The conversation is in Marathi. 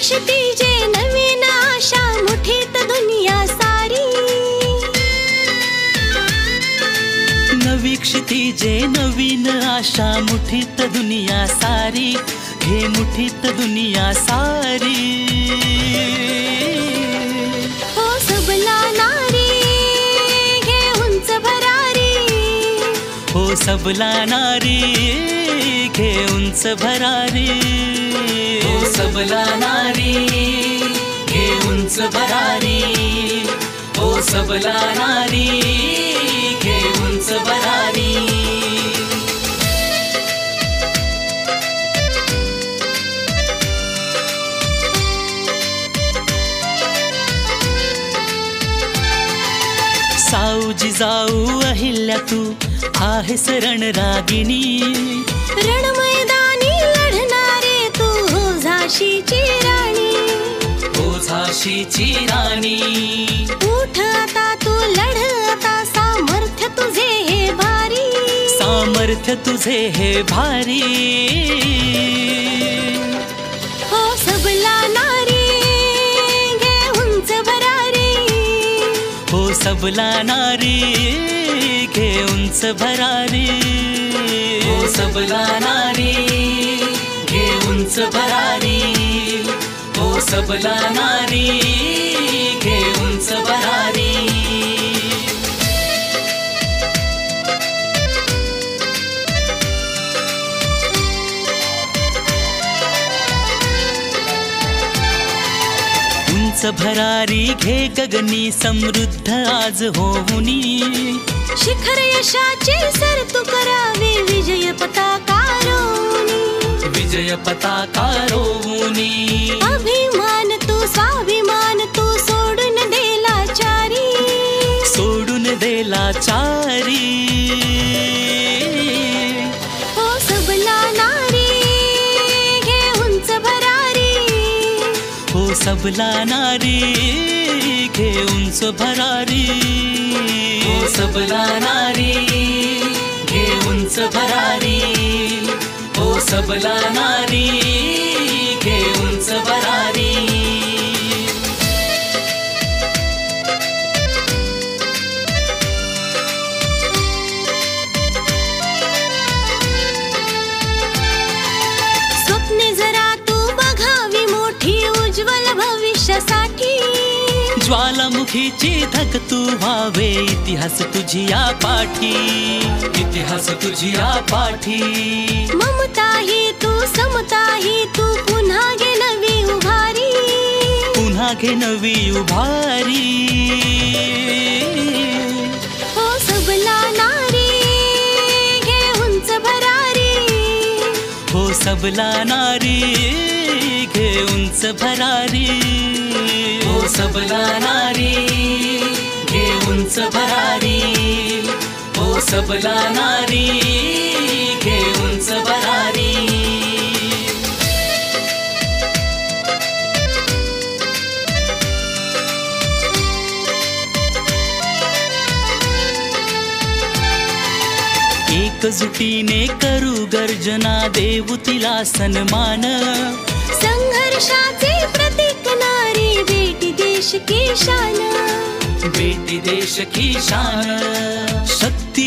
क्षितिजे नवीन आशा मुठीत दुनिया सारी। नवी क्षितिजे नवीन आशा मुठीत दुनिया सारी, घे मुठीत दुनिया सारी। हो सबला नारी घे उंच भरारी, हो सबला नारी घे उंच भरारी, हो सबला नारी घे उंच भरारी, हो सबला नारी घे उंच भरारी। साऊ जिजाऊ अहिल्या तू आहेस रणरागिणी, रण मैदानी लढणारे तू हो झाशीची राणी, हो झाशीची राणी। उठ आता तू लढ आता सामर्थ्य तुझे हे भारी, सामर्थ्य तुझे हे भारी। हो सबला नारी घे उंच भरारी, हो सबला नारी घे उंच भरारी, हो सबला नारी घे उंच भरारी, हो सबला नारी घे उंच भरारी। उंच भरारी घे गगनी समृद्ध आज होऊनी, शिखर यशाचे सर तू करावे विजय पताका रोवनी, विजय पताका रोवनी। अभिमान तू स्वाभिमान तू सोडून देला चारी, सोडून देला चारी। हो सबला नारी घे उंच भरारी, हो सबला नारी घे उंच भरारी, हो सबला नारी घे उंच भरारी, हो सबला नारी घे उंच भरारी। स्वप्ने जरा तू बघावी मोठी उज्ज्वल भविष्यासाठी, ज्वालामुखीची धग तू व्हावे इतिहास तुझिया पाठी, इतिहास तुझिया पाठी। ममता ही तू समता ही तू पुन्हा घे नवी उभारी, पुन्हा घे नवी उभारी। हो सबला नारी घे उंच भरारी, हो सबला नारी घे उंच भरारी, हो सबला नारी घे उंच भरारी, हो सबला नारी घे उंच भरारी। एकजुटीने करू गर्जना देऊ तिला सन्मान, संघर्षाचे प्रतीक नारी बेटी देश की शान, बेटी देश की शान। शक्ती